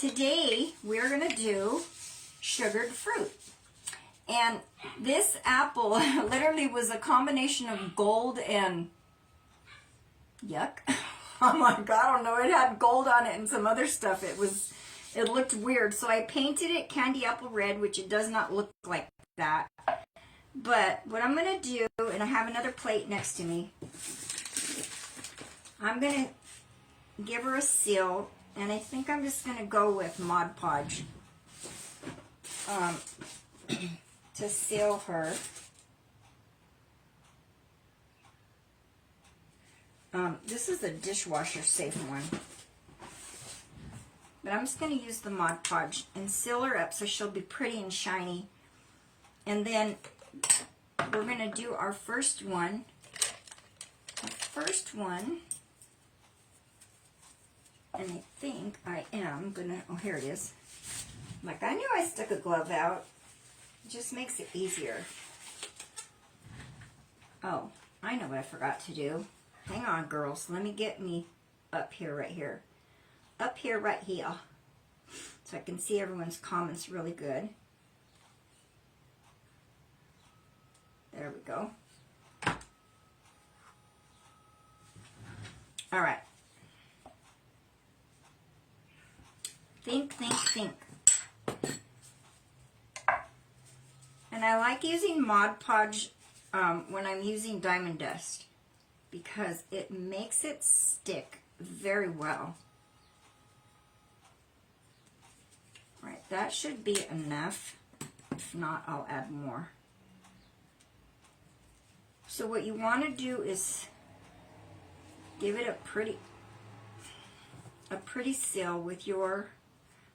Today we're going to do sugared fruit. And this apple literally was a combination of gold and yuck. Oh my God, I don't know. It had gold on it and some other stuff. It looked weird. So I painted it candy apple red, which it does not look like that. But what I'm going to do, and I have another plate next to me, I'm going to give her a seal, and I think I'm just going to go with Mod Podge to seal her. This is a dishwasher safe one. But I'm just going to use the Mod Podge and seal her up so she'll be pretty and shiny. And then we're going to do our first one. The first one, and I think I am going to, oh, here it is. Like, I knew I stuck a glove out. It just makes it easier. Oh, I know what I forgot to do. Hang on, girls. Let me get me up here, right here. Up here, right here. So I can see everyone's comments really good. There we go. All right. Think, think, think. And I like using Mod Podge when I'm using Diamond Dust because it makes it stick very well. All right, that should be enough. If not, I'll add more. So what you want to do is give it a pretty seal with your,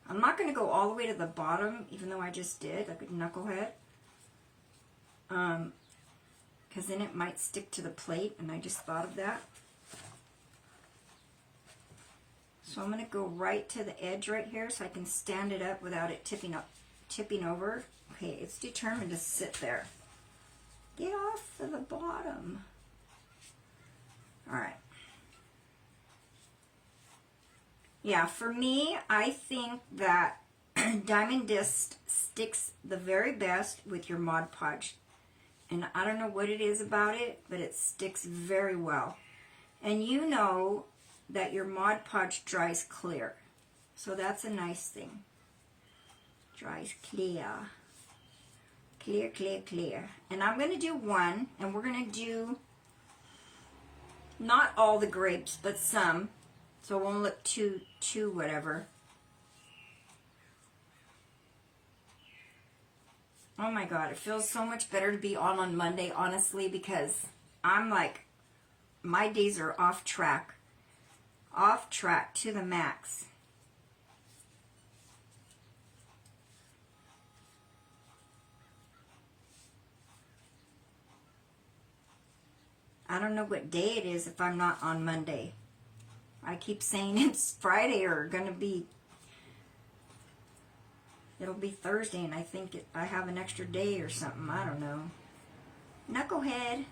I'm not going to go all the way to the bottom, even though I just did, like a knucklehead. Because then it might stick to the plate, and I just thought of that. So I'm going to go right to the edge right here so I can stand it up without it tipping over. Okay, it's determined to sit there. Get off to the bottom. All right. Yeah, for me, I think that Diamond Dust sticks the very best with your Mod Podge. And I don't know what it is about it, but it sticks very well. And you know that your Mod Podge dries clear. So that's a nice thing. Dries clear. Clear, clear, clear. And I'm going to do one, and we're going to do not all the grapes, but some. So it won't look too whatever. Oh my God, it feels so much better to be on Monday, honestly, because I'm like, my days are off track to the max. I don't know what day it is if I'm not on Monday. I keep saying it's Friday or gonna be, it'll be Thursday, and I think I have an extra day or something. I don't know. Knucklehead.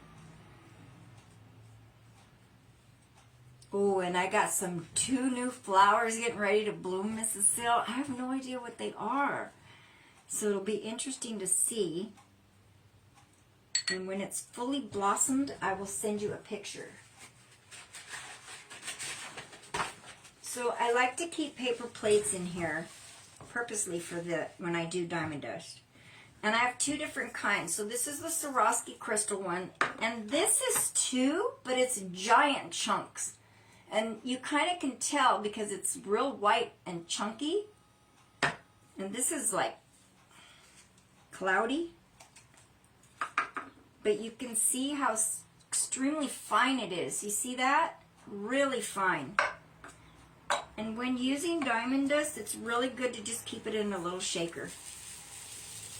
Oh, and I got two new flowers getting ready to bloom, Mrs. Sil. I have no idea what they are. So it'll be interesting to see. And when it's fully blossomed, I will send you a picture. So I like to keep paper plates in here purposely for when I do Diamond Dust. And I have two different kinds. So this is the Swarovski crystal one, and this is too, but it's giant chunks. And you kind of can tell because it's real white and chunky. And this is like cloudy. But you can see how extremely fine it is. You see that? Really fine. And when using Diamond Dust, it's really good to just keep it in a little shaker.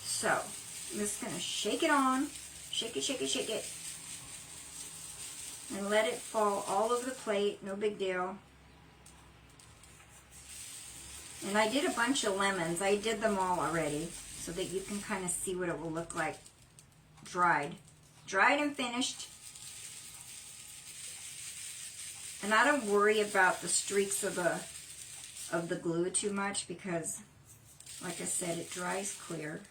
So, I'm just going to shake it on. Shake it, shake it, shake it. And let it fall all over the plate. No big deal. And I did a bunch of lemons. I did them all already so that you can kind of see what it will look like dried. Dried and finished. And I don't worry about the streaks of of the glue too much because, like I said, it dries clear.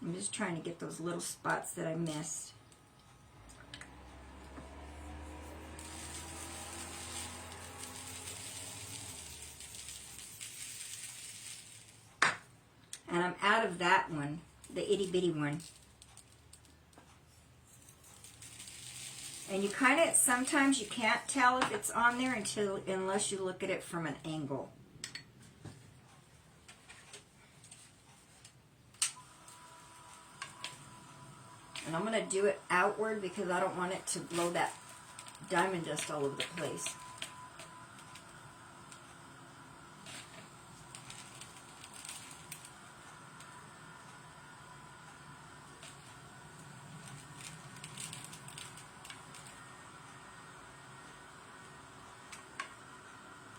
I'm just trying to get those little spots that I missed. And I'm out of that one, the itty bitty one. And you kind of, sometimes you can't tell if it's on there unless you look at it from an angle. And I'm going to do it outward because I don't want it to blow that diamond dust all over the place.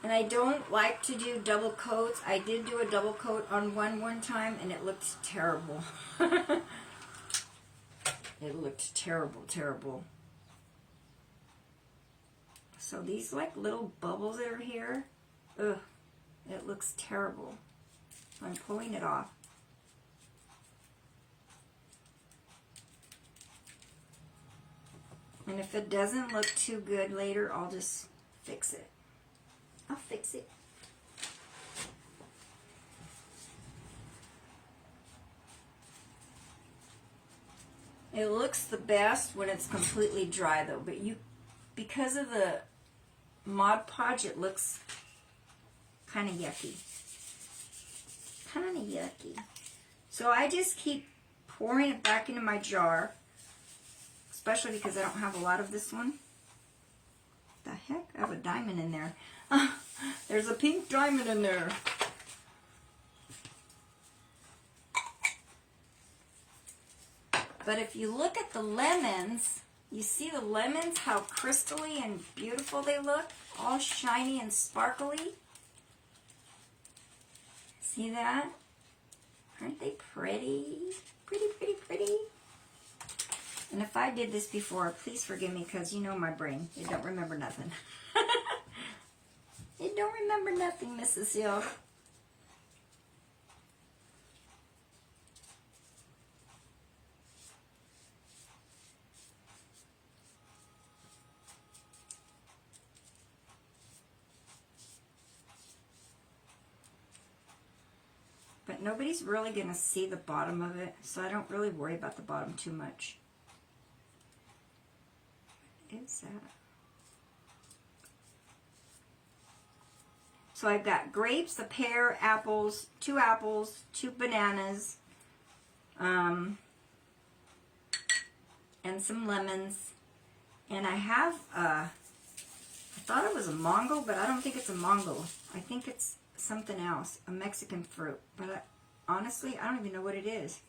And I don't like to do double coats. I did do a double coat on one time and it looked terrible. It looked terrible, terrible. So these like little bubbles that are here, ugh, it looks terrible. I'm pulling it off. And if it doesn't look too good later, I'll just fix it. I'll fix it. It looks the best when it's completely dry though, but because of the Mod Podge, it looks kind of yucky. Kind of yucky. So I just keep pouring it back into my jar, especially because I don't have a lot of this one. The heck? I have a diamond in there. There's a pink diamond in there. But if you look at the lemons, you see the lemons, how crystally and beautiful they look? All shiny and sparkly. See that? Aren't they pretty? Pretty, pretty, pretty. And if I did this before, please forgive me because you know my brain. It don't remember nothing. It don't remember nothing, Mrs. Hill. But nobody's really going to see the bottom of it, so I don't really worry about the bottom too much. What is that? So I've got grapes, a pear, apples, two bananas, and some lemons. And I have, I thought it was a mango, but I don't think it's a mango. I think it's something else, a Mexican fruit. But honestly, I don't even know what it is.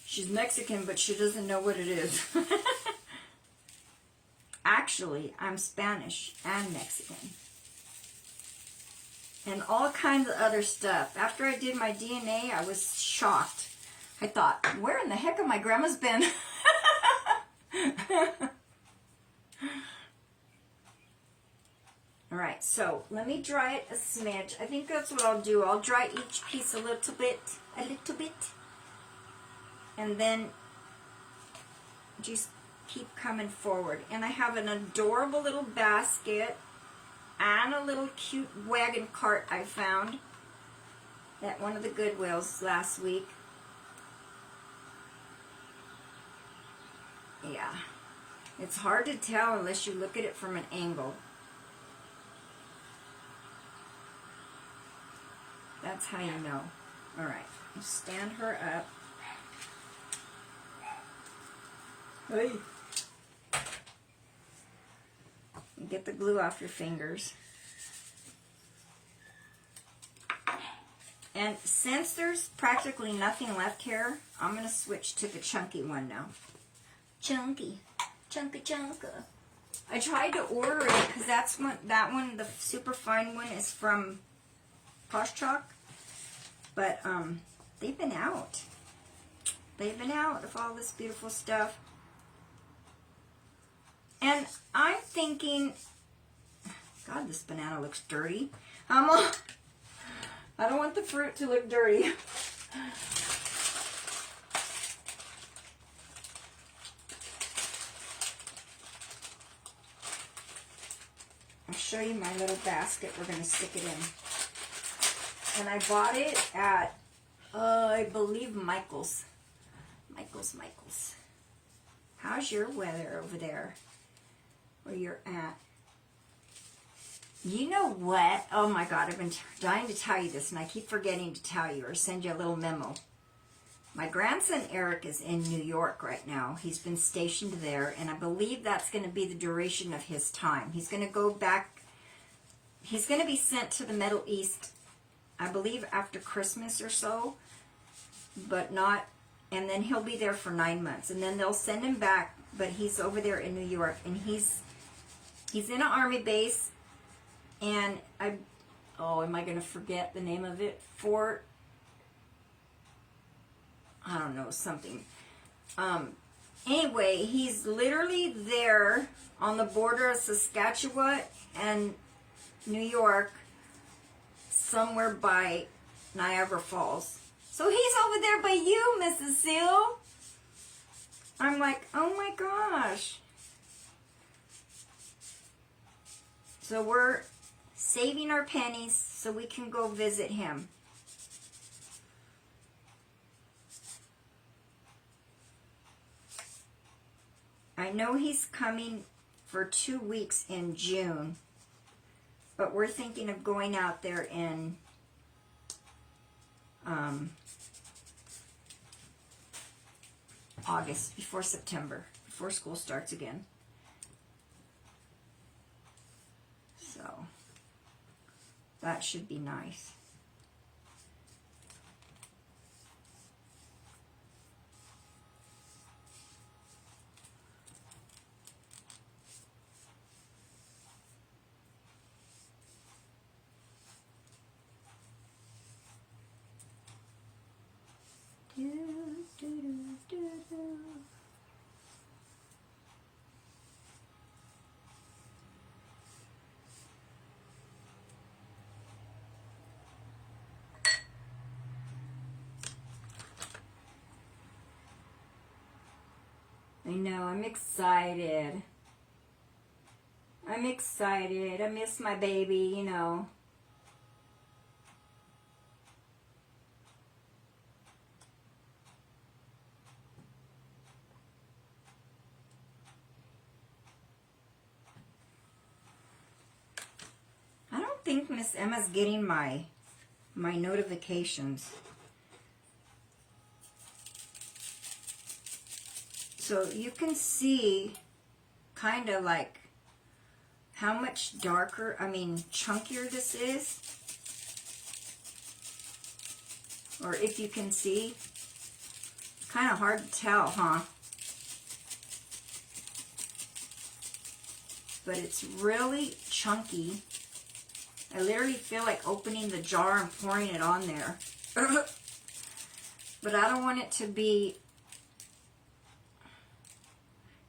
She's Mexican, but she doesn't know what it is. Actually, I'm Spanish and Mexican. And all kinds of other stuff. After I did my DNA, I was shocked. I thought, where in the heck have my grandmas been? Alright, so let me dry it a smidge. I think that's what I'll do. I'll dry each piece a little bit. And then just keep coming forward. And I have an adorable little basket and a little cute wagon cart I found at one of the Goodwills last week. Yeah, it's hard to tell unless you look at it from an angle. That's how you know. Alright, stand her up. Hey. Get the glue off your fingers. And since there's practically nothing left here, I'm going to switch to the chunky one now. Chunky. Chunka. I tried to order it because that one, the super fine one, is from Posh Chalk. But they've been out. They've been out of all this beautiful stuff. And I'm thinking, God, this banana looks dirty. I don't want the fruit to look dirty. I'll show you my little basket we're going to stick it in. And I bought it at, I believe, Michael's. Michael's. How's your weather over there where you're at? You know what? Oh my God, I've been dying to tell you this, and I keep forgetting to tell you or send you a little memo. My grandson Eric is in New York right now. He's been stationed there, and I believe that's going to be the duration of his time. He's going to go back. He's going to be sent to the Middle East, I believe, after Christmas or so, but not, and then he'll be there for 9 months, and then they'll send him back, but he's over there in New York, and he's in an army base. And am I going to forget the name of it? Fort, I don't know, something. Anyway, he's literally there on the border of Saskatchewan and New York, somewhere by Niagara Falls. So he's over there by you, Mrs. Seal. I'm like, oh my gosh. So we're saving our pennies so we can go visit him. I know he's coming for 2 weeks in June, but we're thinking of going out there in August, before September, before school starts again. So that should be nice. I know, I'm excited. I'm excited. I miss my baby, you know. I don't think Miss Emma's getting my notifications. So you can see kind of like how much darker, chunkier this is. Or if you can see, kind of hard to tell, huh? But it's really chunky. I literally feel like opening the jar and pouring it on there. But I don't want it to be...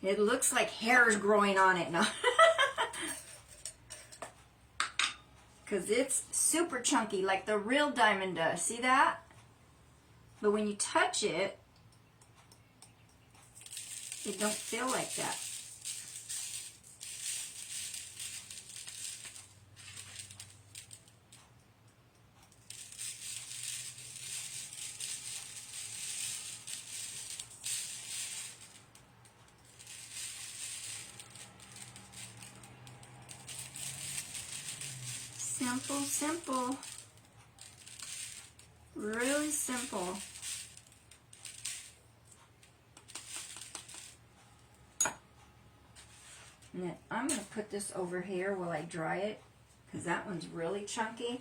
It looks like hair's growing on it now. Because it's super chunky, like the real diamond does. See that? But when you touch it, it don't feel like that. Simple, simple. Really simple. And then I'm going to put this over here while I dry it, because that one's really chunky.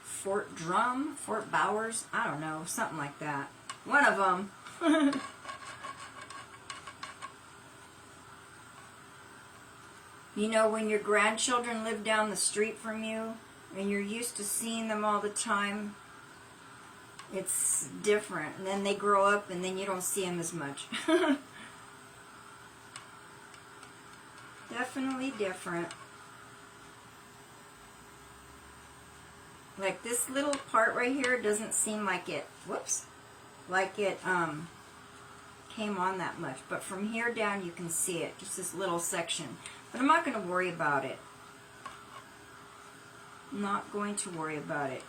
Fort Drum, Fort Bowers, I don't know, something like that. One of them. You know, when your grandchildren live down the street from you and you're used to seeing them all the time, It's different. And then they grow up and then you don't see them as much. Definitely different. Like this little part right here doesn't seem like it, whoops, like it came on that much. But from here down you can see it, just this little section. But I'm not going to worry about it. I'm not going to worry about it.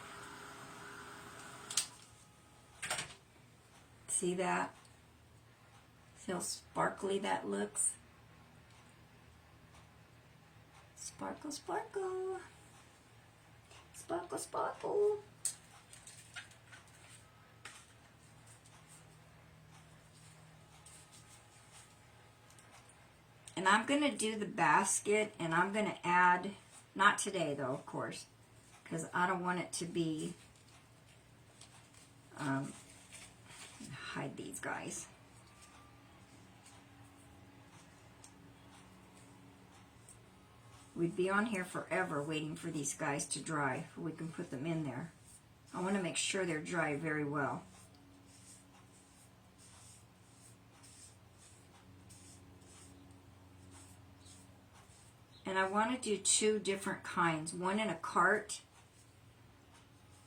See that? See how sparkly that looks? Sparkle, sparkle. Sparkle, sparkle. And I'm going to do the basket, and I'm going to add, not today though, of course, because I don't want it to be, hide these guys. We'd be on here forever waiting for these guys to dry so we can put them in there. I want to make sure they're dry very well. And I want to do two different kinds. One in a cart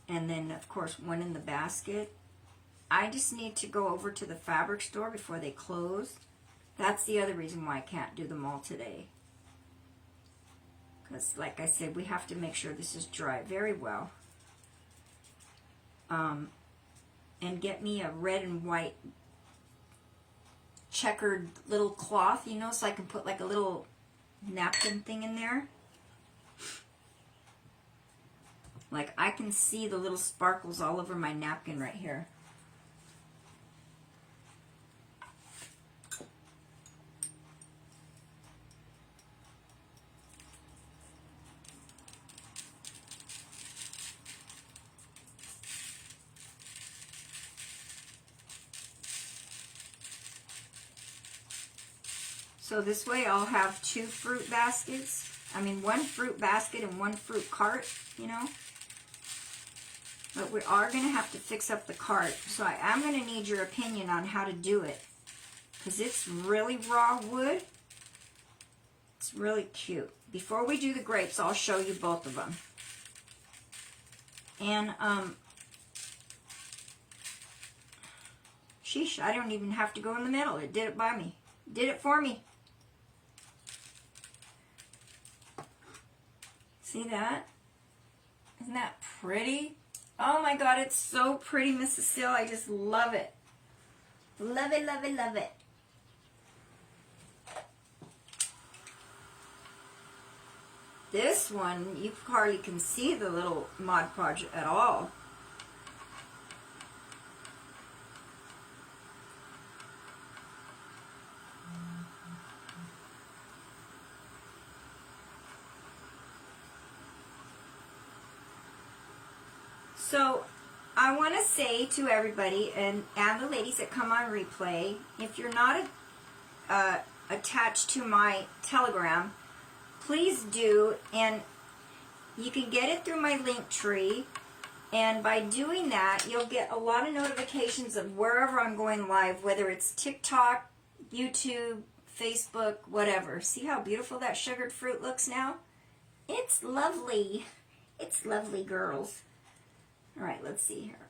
and then of course one in the basket. I just need to go over to the fabric store before they close. That's the other reason why I can't do them all today. Because like I said, we have to make sure this is dry very well. And get me a red and white checkered little cloth, you know, so I can put like a little napkin thing in there. Like I can see the little sparkles all over my napkin right here. So this way I'll have two fruit baskets. I mean, one fruit basket and one fruit cart, you know. But we are going to have to fix up the cart. So I am going to need your opinion on how to do it. Because it's really raw wood. It's really cute. Before we do the grapes, I'll show you both of them. And, sheesh, I don't even have to go in the middle. It did it by me. It did it for me. See that? Isn't that pretty? Oh my God, it's so pretty, Mrs. Seal. I just love it. Love it, love it, love it. This one, you hardly can see the little Mod Podge at all. So I want to say to everybody and the ladies that come on replay, if you're not attached to my Telegram, please do, and you can get it through my link tree, and by doing that you'll get a lot of notifications of wherever I'm going live, whether it's TikTok, YouTube, Facebook, whatever. See how beautiful that sugared fruit looks now? It's lovely. It's lovely, girls. All right, let's see here.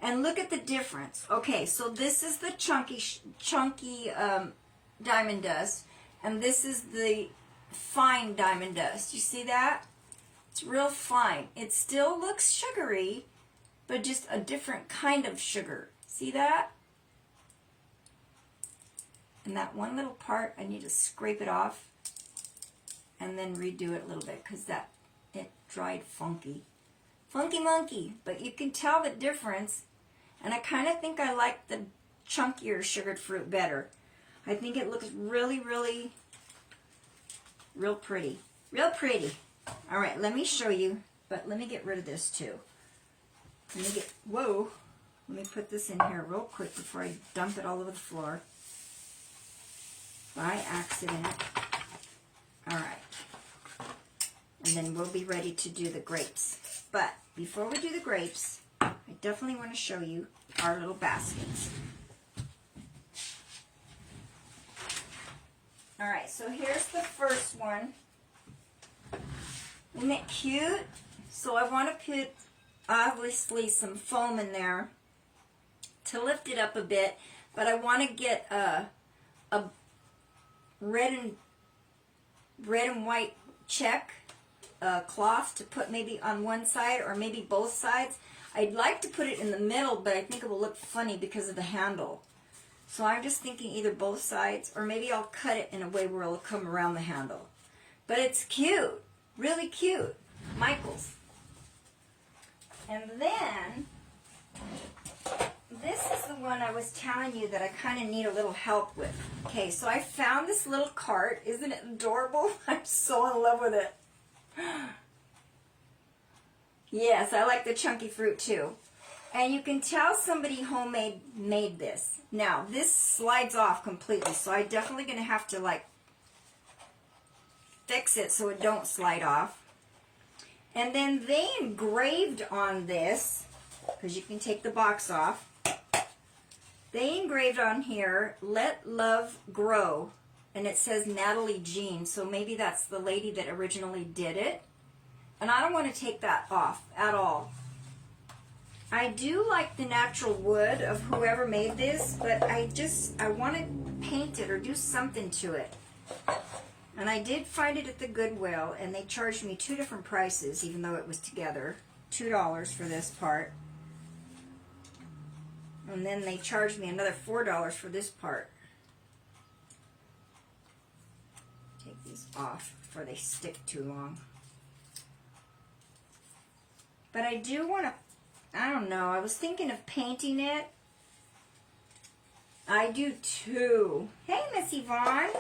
And look at the difference. Okay, so this is the chunky diamond dust, and this is the fine diamond dust. You see that? It's real fine. It still looks sugary, but just a different kind of sugar. See that? And that one little part, I need to scrape it off and then redo it a little bit because it dried funky. Funky monkey, but you can tell the difference, and I kind of think I like the chunkier sugared fruit better. I think it looks really, really, real pretty. Real pretty. All right, let me show you, but let me get rid of this too. Let me put this in here real quick before I dump it all over the floor by accident. All right. And then we'll be ready to do the grapes. But before we do the grapes, definitely want to show you our little baskets. Alright, so here's the first one. Isn't it cute? So I want to put, obviously, some foam in there to lift it up a bit, but I want to get a red and white check cloth to put maybe on one side or maybe both sides. I'd like to put it in the middle, but I think it will look funny because of the handle. So I'm just thinking either both sides, or maybe I'll cut it in a way where it'll come around the handle. But it's cute. Really cute. Michael's. And then, this is the one I was telling you that I kind of need a little help with. Okay, so I found this little cart. Isn't it adorable? I'm so in love with it. Yes, I like the chunky fruit too. And you can tell somebody made this. Now, this slides off completely, so I'm definitely going to have to, like, fix it so it don't slide off. And then they engraved on this, because you can take the box off, they engraved on here, "Let Love Grow," and it says Natalie Jean, so maybe that's the lady that originally did it. And I don't want to take that off at all. I do like the natural wood of whoever made this, but I want to paint it or do something to it. And I did find it at the Goodwill, and they charged me 2 different prices, even though it was together. $2 for this part. And then they charged me another $4 for this part. Take these off before they stick too long. But I do want to, I don't know, I was thinking of painting it. I do too. Hey, Miss Yvonne.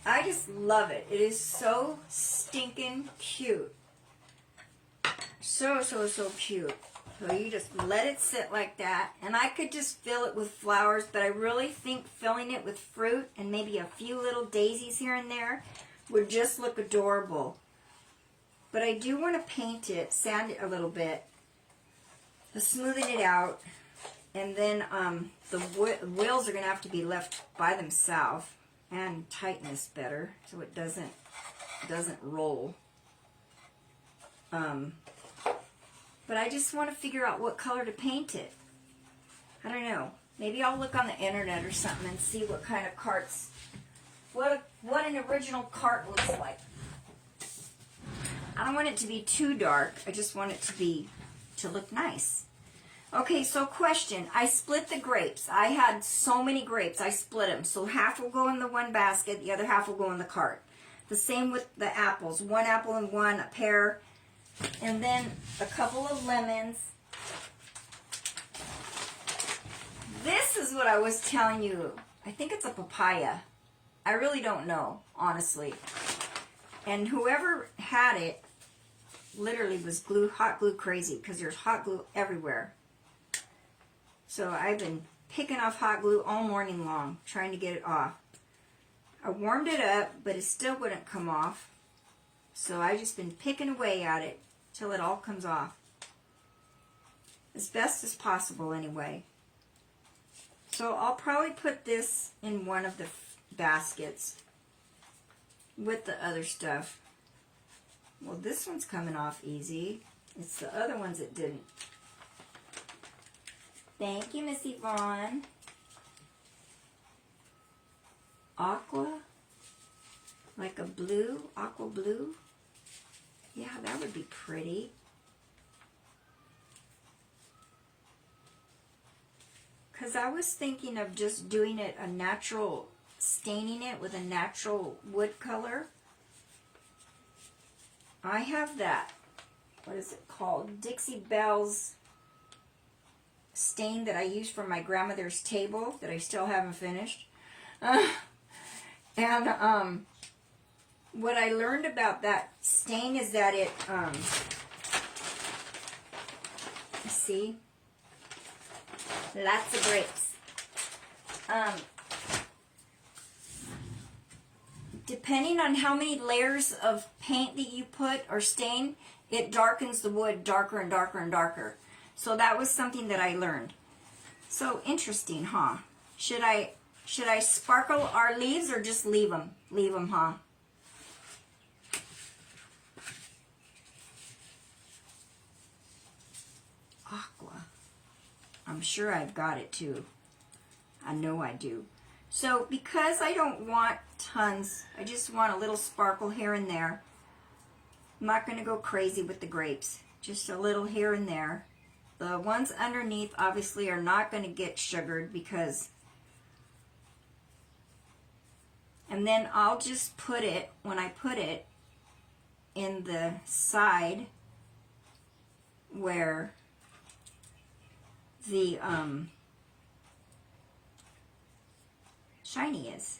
I just love it. It is so stinking cute. So, so, so cute. So you just let it sit like that. And I could just fill it with flowers, but I really think filling it with fruit and maybe a few little daisies here and there would just look adorable. But I do want to paint it, sand it a little bit, smoothing it out. And then the wheels are going to have to be left by themselves and tighten this better so it doesn't roll. But I just want to figure out what color to paint it. I don't know. Maybe I'll look on the internet or something and see what kind of carts, what an original cart looks like. I don't want it to be too dark. I just want it to look nice. Okay, so question. I split the grapes. I had so many grapes. I split them. So half will go in the one basket. The other half will go in the cart. The same with the apples. 1 apple in one, a pear, and then a couple of lemons. This is what I was telling you. I think it's a papaya. I really don't know, honestly. And whoever had it literally was hot glue crazy, because there's hot glue everywhere. So I've been picking off hot glue all morning long, trying to get it off. I warmed it up, but it still wouldn't come off. So I've just been picking away at it till it all comes off. As best as possible, anyway. So I'll probably put this in one of the baskets with the other stuff. Well, this one's coming off easy. It's the other ones that didn't. Thank you, Miss Yvonne. Aqua? Like a blue? Aqua blue? Yeah, that would be pretty. Because I was thinking of just doing it a natural, staining it with a natural wood color. I have that, what is it called? Dixie Belle's stain that I used for my grandmother's table that I still haven't finished. What I learned about that stain is that it, see, lots of grapes. Depending on how many layers of paint that you put or stain, it darkens the wood darker and darker and darker. So that was something that I learned. So interesting, huh? Should I sparkle our leaves or just leave them? Leave them, huh? Aqua. I'm sure I've got it too. I know I do. So because I don't want tons, I just want a little sparkle here and there. I'm not going to go crazy with the grapes. Just a little here and there. The ones underneath obviously are not going to get sugared because... And then I'll just put it, when I put it, in the side where the shiny is.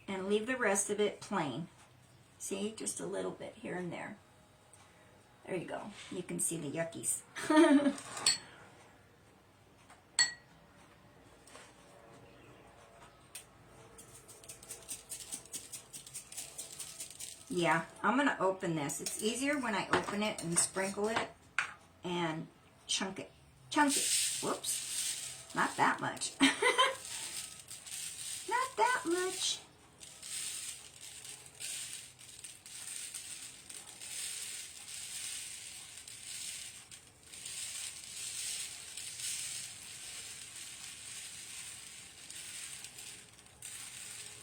And leave the rest of it plain. See, just a little bit here and there. There you go. You can see the yuckies. Yeah, I'm going to open this. It's easier when I open it and sprinkle it and chunk it. Chunk it. Whoops. Not that much. Not that much.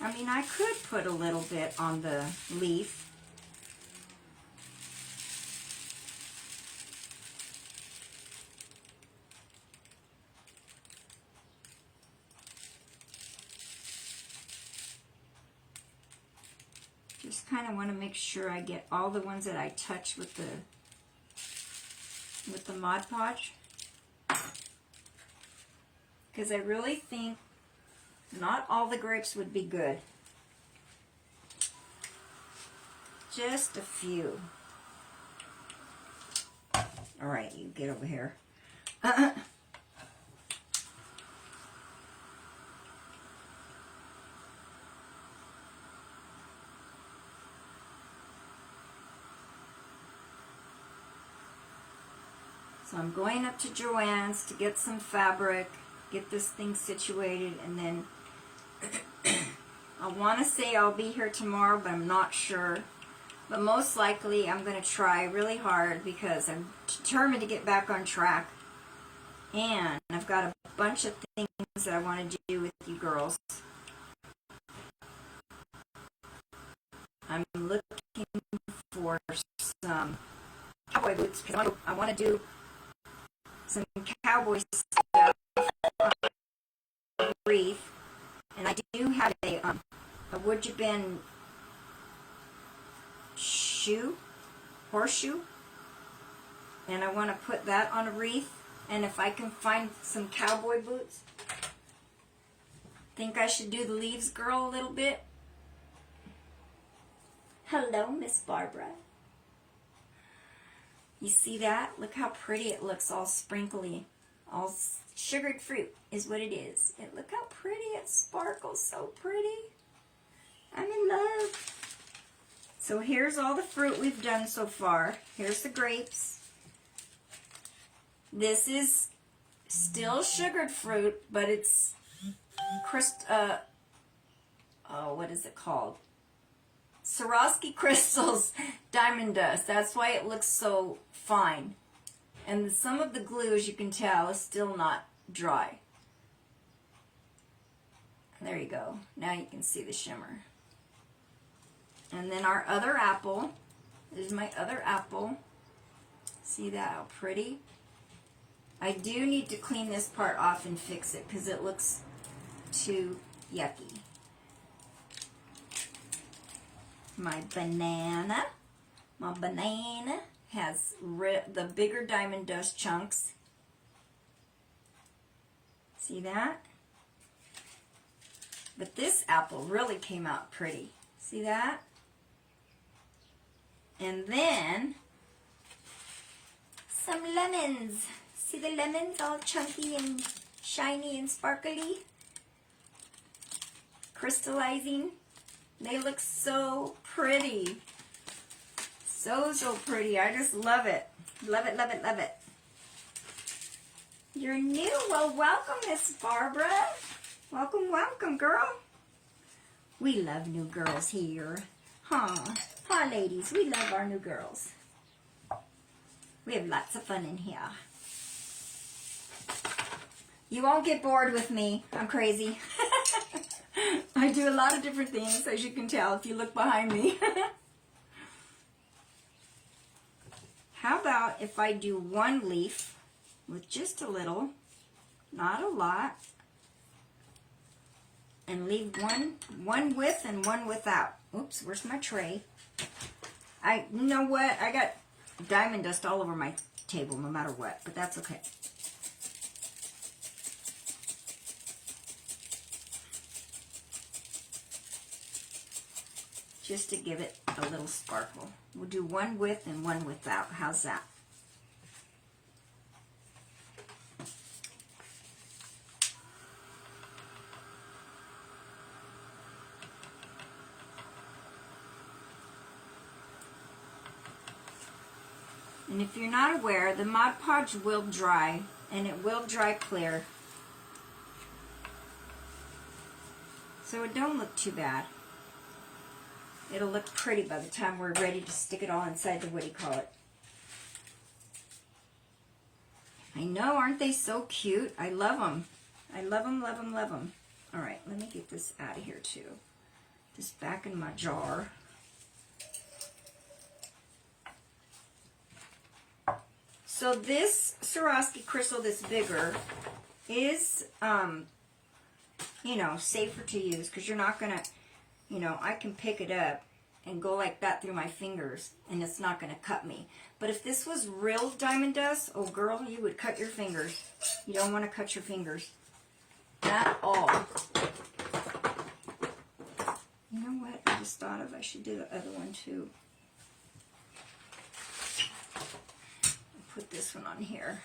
I mean, I could put a little bit on the leaf. Just kind of want to make sure I get all the ones that I touch with the Mod Podge. Because I really think not all the grapes would be good. Just a few. All right, you get over here. So I'm going up to Joann's to get some fabric, get this thing situated, and then I want to say I'll be here tomorrow, but I'm not sure. But most likely I'm going to try really hard because I'm determined to get back on track. And I've got a bunch of things that I want to do with you girls. I'm looking for some cowboy boots because I want to do some cowboy stuff on a wreath. And I do have a would you been horseshoe, and I want to put that on a wreath. And if I can find some cowboy boots, think I should do the leaves girl a little bit. Hello, Miss Barbara. You see that? Look how pretty it looks, all sprinkly. All sugared fruit is what it is. And look how pretty it sparkles, so pretty. I'm in love. So here's all the fruit we've done so far. Here's the grapes. This is still sugared fruit, but it's what is it called? Swarovski crystals diamond dust. That's why it looks so fine. And some of the glue, as you can tell, is still not dry. There you go. Now you can see the shimmer. And then our other apple. There's my other apple. See that? How pretty. I do need to clean this part off and fix it because it looks too yucky. My banana. My banana has the bigger diamond dust chunks. See that? But this apple really came out pretty. See that? And then some lemons. See the lemons all chunky and shiny and sparkly? Crystallizing. They look so pretty. So pretty. I just love it. Love it, love it, love it. You're new. Well, welcome, Miss Barbara. Welcome, welcome, girl. We love new girls here. Huh? Huh, ladies? We love our new girls. We have lots of fun in here. You won't get bored with me. I'm crazy. I do a lot of different things, as you can tell if you look behind me. How about if I do one leaf with just a little, not a lot, and leave one with and one without. Oops, where's my tray? You know what? I got diamond dust all over my table no matter what, but that's okay. Just to give it a little sparkle. We'll do one with and one without. How's that? And if you're not aware, the Mod Podge will dry, and it will dry clear. So it don't look too bad. It'll look pretty by the time we're ready to stick it all inside the, what do you call it? I know, aren't they so cute? I love them. I love them, love them, love them. All right, let me get this out of here too. This back in my jar. So this Swarovski crystal that's bigger is, you know, safer to use because you're not going to, you know, I can pick it up and go like that through my fingers and it's not going to cut me. But if this was real diamond dust, oh girl, you would cut your fingers. You don't want to cut your fingers at all. You know what? I just thought of I should do the other one too. Put this one on here.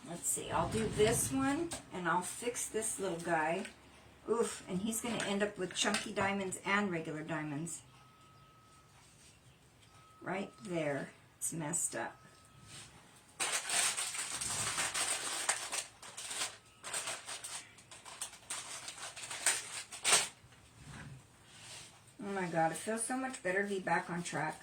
Let's see, I'll do this one and I'll fix this little guy. Oof, and he's going to end up with chunky diamonds and regular diamonds. Right there. It's messed up. Oh my God, it feels so much better to be back on track.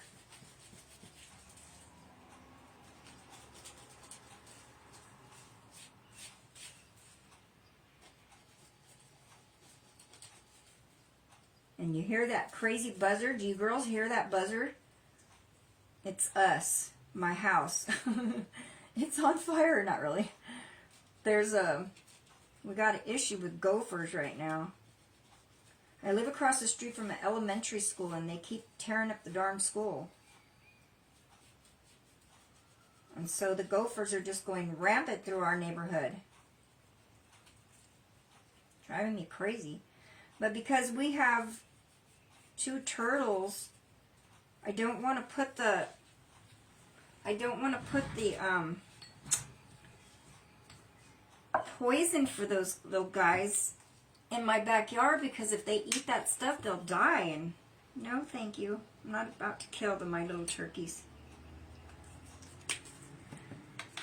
And you hear that crazy buzzer? Do you girls hear that buzzer? It's us, my house. It's on fire, not really. We got an issue with gophers right now. I live across the street from an elementary school and they keep tearing up the darn school. And so the gophers are just going rampant through our neighborhood. Driving me crazy. But because we have 2 turtles, I don't want to put the poison for those little guys in my backyard, because if they eat that stuff, they'll die. And no, thank you. I'm not about to kill my little turkeys.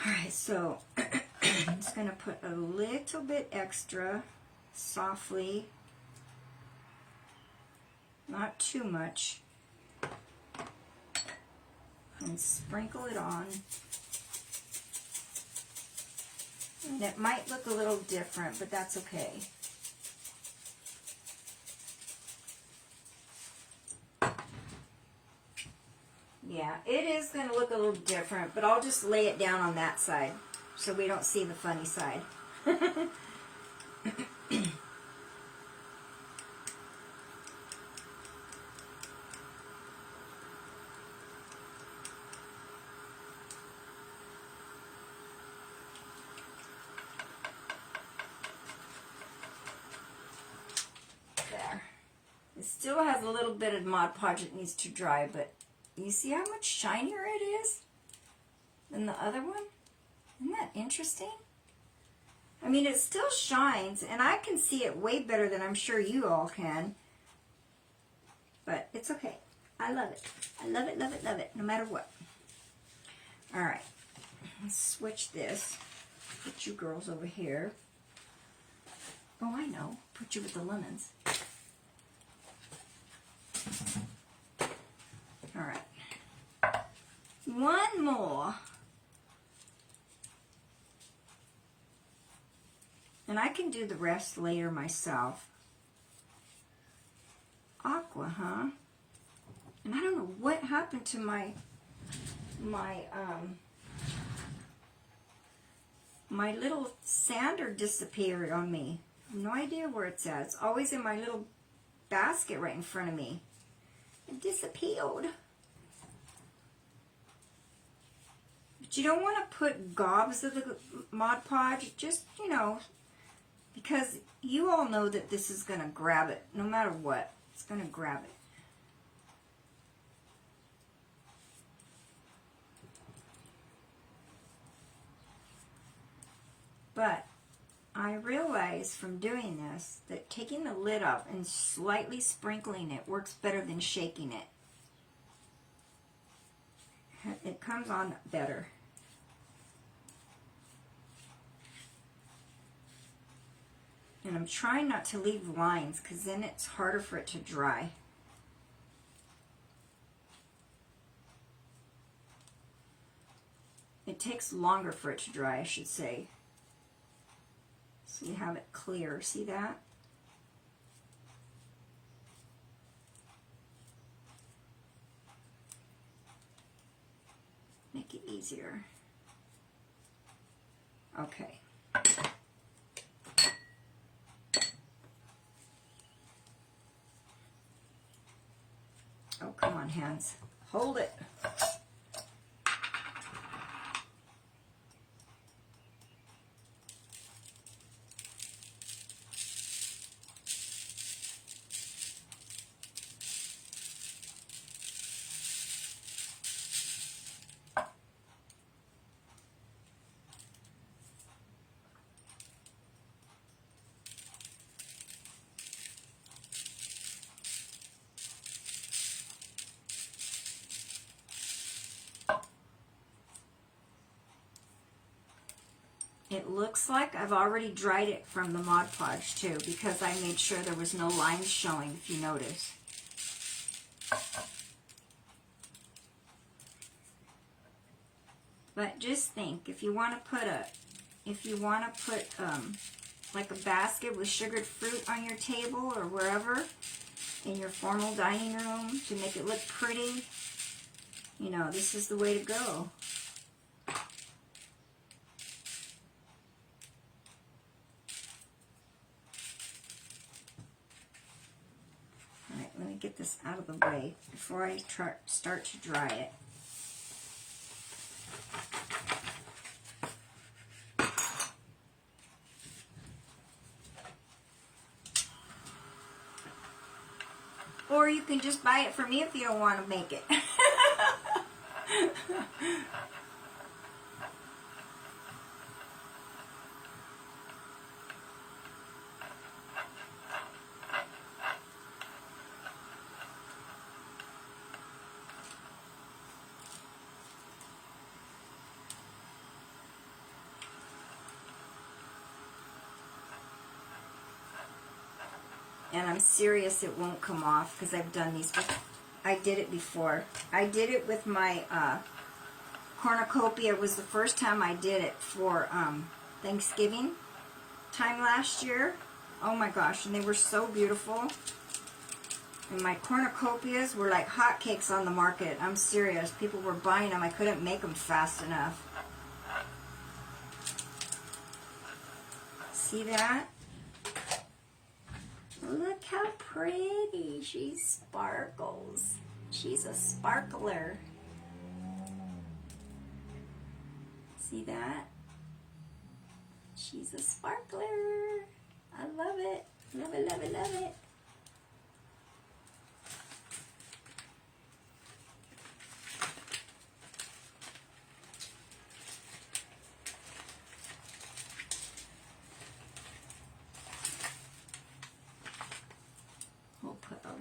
Alright, so I'm just going to put a little bit extra softly. Not too much. And sprinkle it on. And it might look a little different, but that's okay. Yeah, it is going to look a little different, but I'll just lay it down on that side so we don't see the funny side. There. It still has a little bit of Mod Podge that needs to dry, but you see how much shinier it is than the other one? Isn't that interesting? I mean, it still shines, and I can see it way better than I'm sure you all can. But it's okay. I love it. I love it, love it, love it, no matter what. All right. Let's switch this. Put you girls over here. Oh, I know. Put you with the lemons. All right. One more. And I can do the rest later myself. Aqua, huh? And I don't know what happened to my little sander disappeared on me. I have no idea where it's at. It's always in my little basket right in front of me. It disappeared. But you don't want to put gobs of the Mod Podge. Just, you know, because you all know that this is going to grab it. No matter what, it's going to grab it. But I realized from doing this that taking the lid off and slightly sprinkling it works better than shaking it. It comes on better. And I'm trying not to leave lines because then it's harder for it to dry. It takes longer for it to dry, I should say. So you have it clear. See that? Make it easier. Okay. Oh, come on, hands. Hold it. It looks like I've already dried it from the Mod Podge too, because I made sure there was no lines showing, if you notice. But just think, if you want to put like a basket with sugared fruit on your table or wherever in your formal dining room to make it look pretty, you know, this is the way to go. Let me get this out of the way before I start to dry it. Or you can just buy it from me if you don't want to make it. And I'm serious, it won't come off because I've done these before. I did it before. I did it with my cornucopia. It was the first time I did it for Thanksgiving time last year. Oh my gosh, and they were so beautiful. And my cornucopias were like hotcakes on the market. I'm serious. People were buying them. I couldn't make them fast enough. See that? Look how pretty. She sparkles. She's a sparkler. See that? She's a sparkler. I love it. Love it, love it, love it.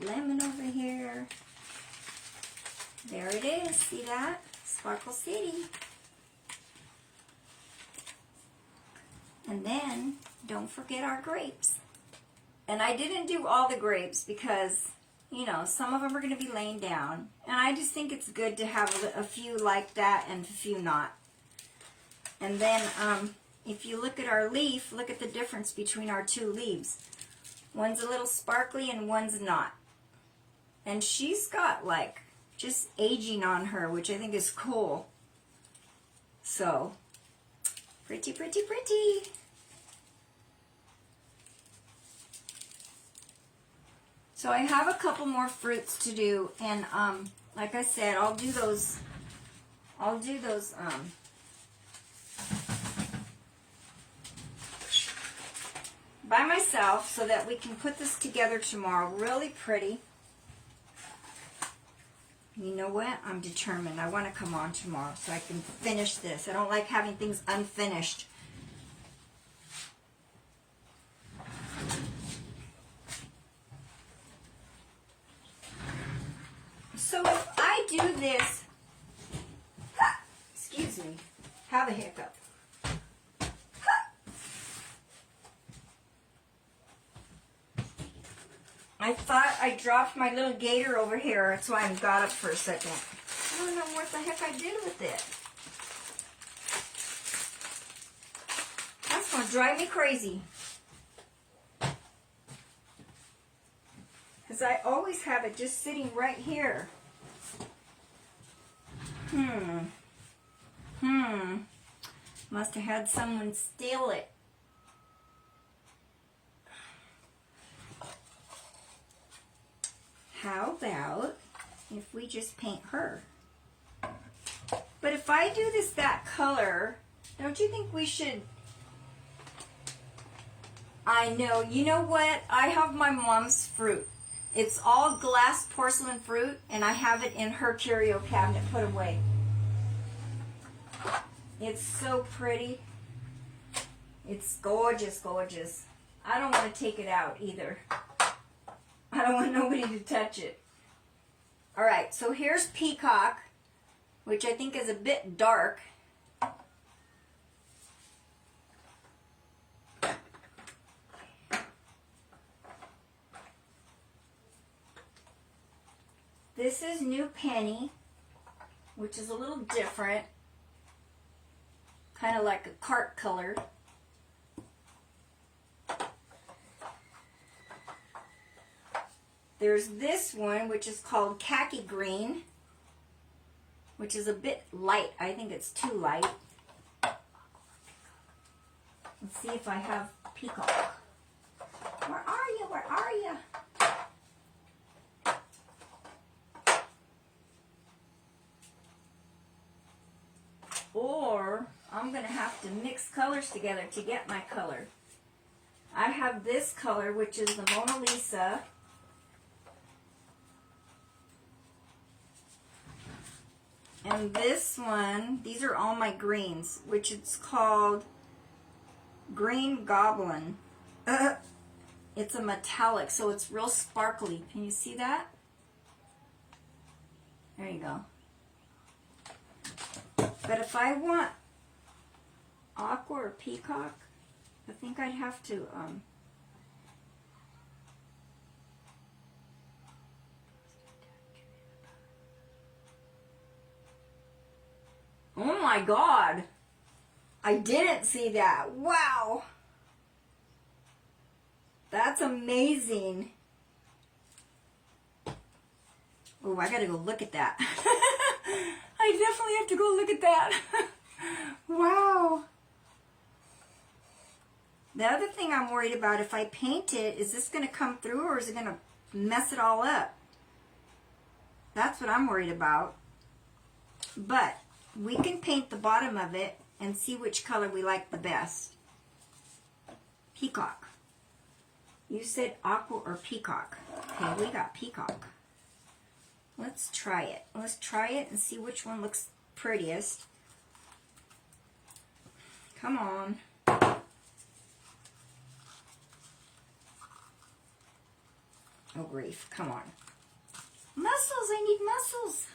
lemon over here. There it is. See that? Sparkle City. And then, don't forget our grapes. And I didn't do all the grapes because, you know, some of them are going to be laying down. And I just think it's good to have a few like that and a few not. And then, if you look at our leaf, look at the difference between our two leaves. One's a little sparkly and one's not. And she's got like just aging on her, which I think is cool. So, pretty, pretty, pretty. So I have a couple more fruits to do, and like I said, I'll do those by myself so that we can put this together tomorrow. Really pretty. You know what? I'm determined. I want to come on tomorrow so I can finish this. I don't like having things unfinished. So if I do this, excuse me, have a hiccup. I thought I dropped my little gator over here. That's why I got up for a second. I don't know what the heck I did with it. That's going to drive me crazy. Because I always have it just sitting right here. Must have had someone steal it. How about if we just paint her? But if I do this that color, don't you think we should... I know. You know what? I have my mom's fruit. It's all glass porcelain fruit, and I have it in her curio cabinet put away. It's so pretty. It's gorgeous, gorgeous. I don't want to take it out either. I don't want nobody to touch it. Alright, so here's Peacock, which I think is a bit dark. This is New Penny, which is a little different. Kind of like a cart color. There's this one, which is called Khaki Green, which is a bit light. I think it's too light. Let's see if I have Peacock. Where are you? Where are you? Or I'm going to have to mix colors together to get my color. I have this color, which is the Mona Lisa. And this one, these are all my greens, which it's called Green Goblin. It's a metallic, so it's real sparkly. Can you see that? There you go. But if I want aqua or peacock, I think I'd have to, oh my God. I didn't see that. Wow. That's amazing. Oh, I gotta go look at that. I definitely have to go look at that. Wow. The other thing I'm worried about, if I paint it, is this going to come through or is it going to mess it all up? That's what I'm worried about. But we can paint the bottom of it and see which color we like the best. Peacock. You said aqua or peacock. Okay, we got peacock. Let's try it. Let's try it and see which one looks prettiest. Come on. Oh, grief. Come on. Muscles. I need muscles.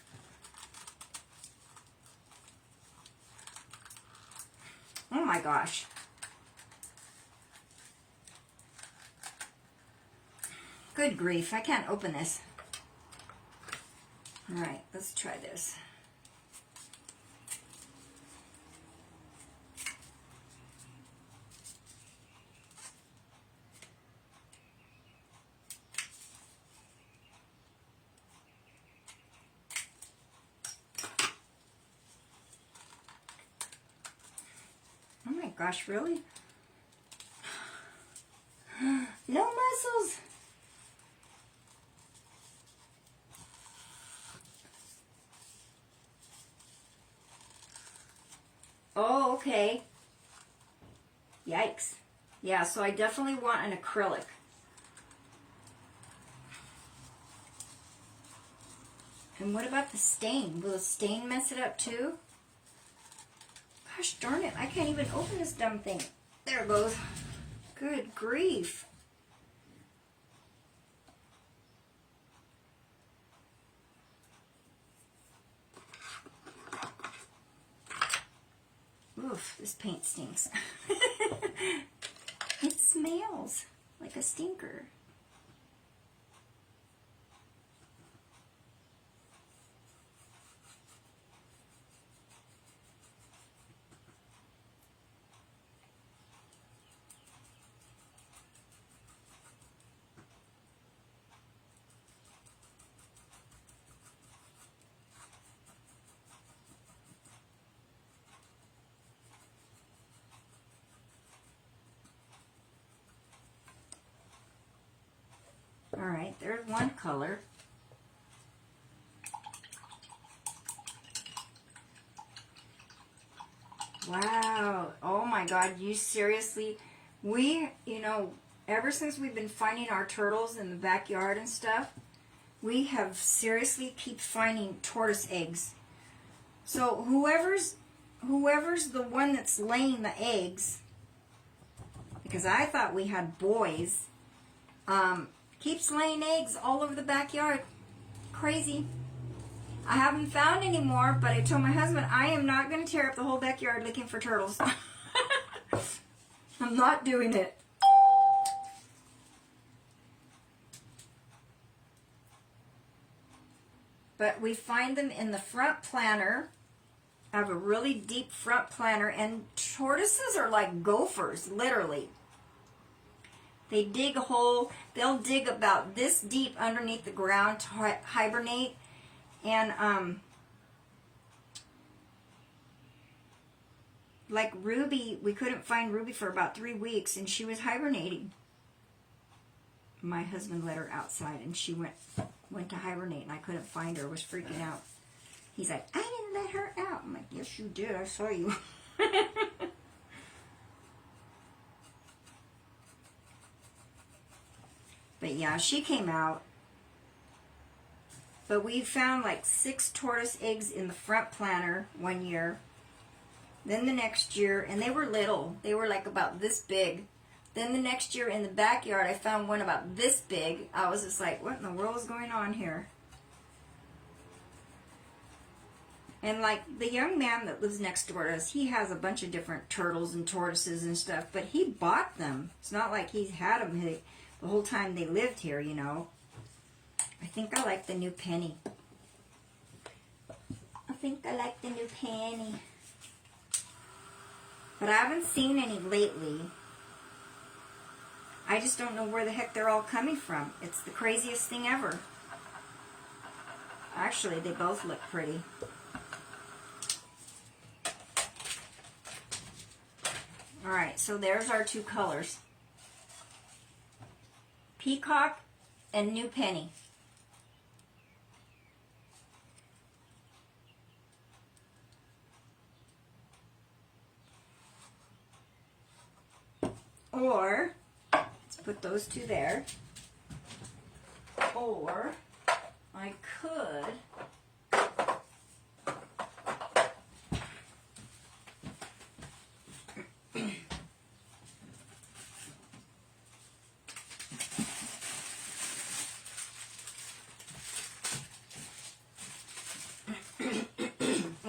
Oh, my gosh. Good grief. I can't open this. All right. Let's try this. Oh my gosh, really? No muscles. Oh, okay. Yikes. Yeah, so I definitely want an acrylic. And what about the stain? Will the stain mess it up too? Gosh darn it, I can't even open this dumb thing. There it goes. Good grief. Oof, this paint stinks. It smells like a stinker. All right, there's one color. Wow. Oh my God, you seriously, ever since we've been finding our turtles in the backyard and stuff, we have seriously keep finding tortoise eggs. So whoever's the one that's laying the eggs, because I thought we had boys, keeps laying eggs all over the backyard. Crazy. I haven't found any more, but I told my husband I am not going to tear up the whole backyard looking for turtles. I'm not doing it. But we find them in the front planter. I have a really deep front planter, and tortoises are like gophers, literally. They dig a hole. They'll dig about this deep underneath the ground to hibernate. And like Ruby, we couldn't find Ruby for about 3 weeks, and she was hibernating. My husband let her outside, and she went to hibernate, and I couldn't find her. I was freaking out. He's like, I didn't let her out. I'm like, yes, you did. I saw you. But yeah, she came out. But we found like 6 tortoise eggs in the front planter one year. Then the next year, and they were little. They were like about this big. Then the next year in the backyard, I found one about this big. I was just like, what in the world is going on here? And like the young man that lives next door to us, he has a bunch of different turtles and tortoises and stuff, but he bought them. It's not like he's had them the whole time they lived here, you know. I think I like the new penny. I think I like the new penny. But I haven't seen any lately. I just don't know where the heck they're all coming from. It's the craziest thing ever. Actually, they both look pretty. Alright, so there's our 2 colors. Peacock and New Penny. Or, let's put those 2 there. Or, I could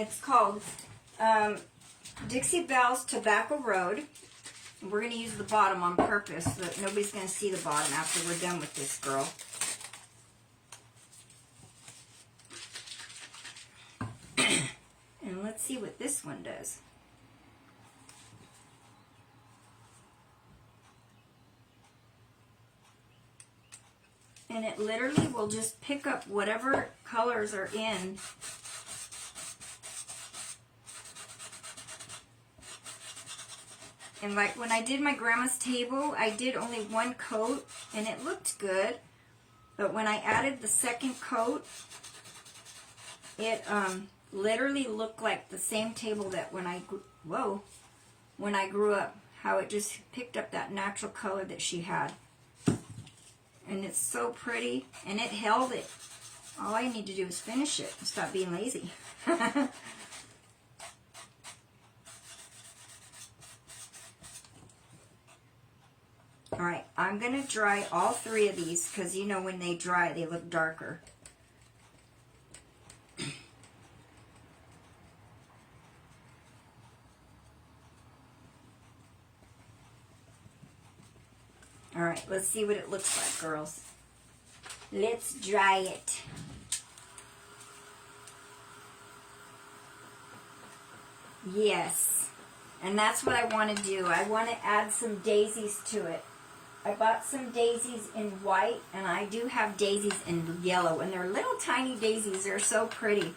It's called Dixie Belle's Tobacco Road. We're going to use the bottom on purpose so that nobody's going to see the bottom after we're done with this girl. And let's see what this one does. And it literally will just pick up whatever colors are in. And like when I did my grandma's table, I did only one coat and it looked good. But when I added the second coat, it literally looked like the same table that when I grew up, how it just picked up that natural color that she had. And it's so pretty, and it held it. All I need to do is finish it and stop being lazy. Alright, I'm going to dry all three of these because you know when they dry they look darker. Alright, let's see what it looks like, girls. Let's dry it. Yes. And that's what I want to do. I want to add some daisies to it. I bought some daisies in white, and I do have daisies in yellow. And they're little tiny daisies. They're so pretty.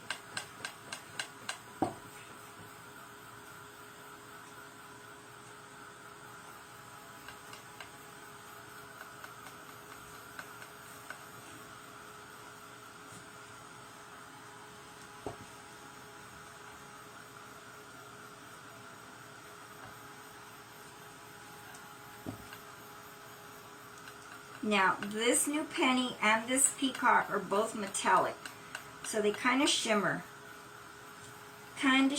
Now, this new penny and this peacock are both metallic, so they kind of shimmer. And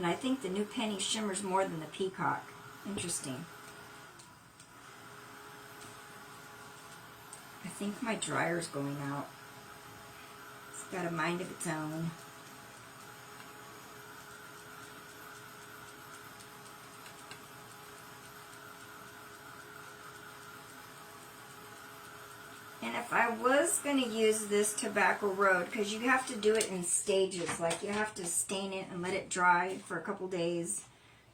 I think the new penny shimmers more than the peacock. Interesting. I think my dryer's going out. It's got a mind of its own. And if I was going to use this Tobacco Road, because you have to do it in stages, like you have to stain it and let it dry for a couple days,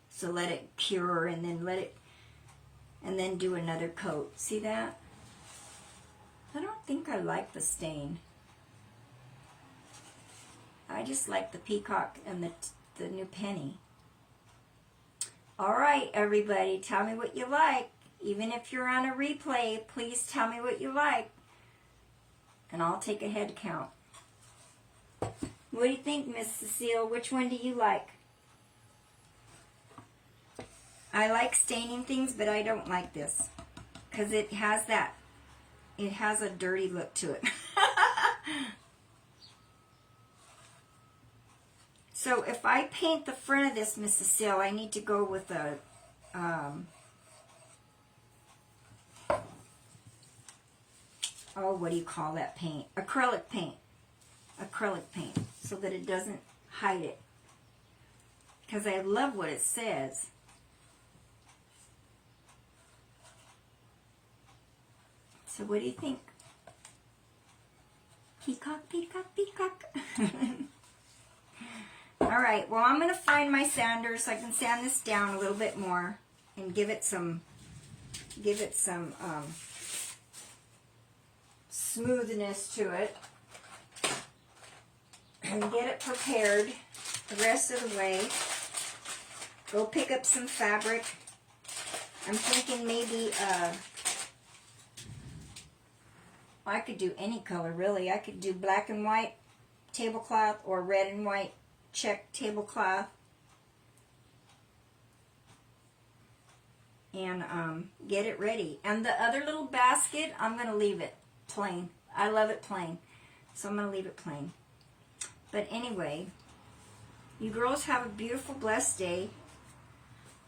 so let it cure and then do another coat. See that? I don't think I like the stain. I just like the peacock and the new penny. Alright, everybody, tell me what you like. Even if you're on a replay, please tell me what you like. And I'll take a head count. What do you think, Miss Cecile? Which one do you like? I like staining things, but I don't like this. Because it has a dirty look to it. So if I paint the front of this, Miss Cecile, I need to go with a... what do you call that paint? Acrylic paint. Acrylic paint. So that it doesn't hide it. Because I love what it says. So what do you think? Peacock, peacock, peacock. Alright, well I'm going to find my sander so I can sand this down a little bit more and give it some smoothness to it and get it prepared the rest of the way. Go pick up some fabric. I'm thinking maybe I could do any color really. I could do black and white tablecloth or red and white check tablecloth and get it ready. And the other little basket, I'm going to leave it plain. I love it plain. So I'm going to leave it plain. But anyway, you girls have a beautiful, blessed day.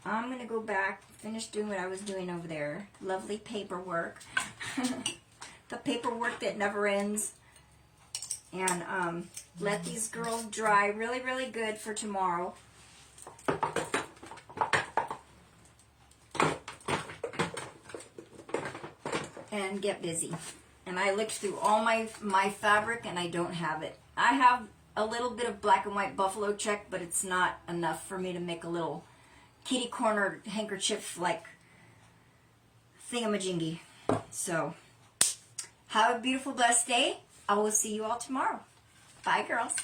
I'm going to go back, finish doing what I was doing over there. Lovely paperwork. The paperwork that never ends. and let these girls dry really, really good for tomorrow. And get busy. And I looked through all my fabric and I don't have it. I have a little bit of black and white buffalo check, but it's not enough for me to make a little kitty corner handkerchief like thingamajiggy. So, have a beautiful, blessed day. I will see you all tomorrow. Bye, girls.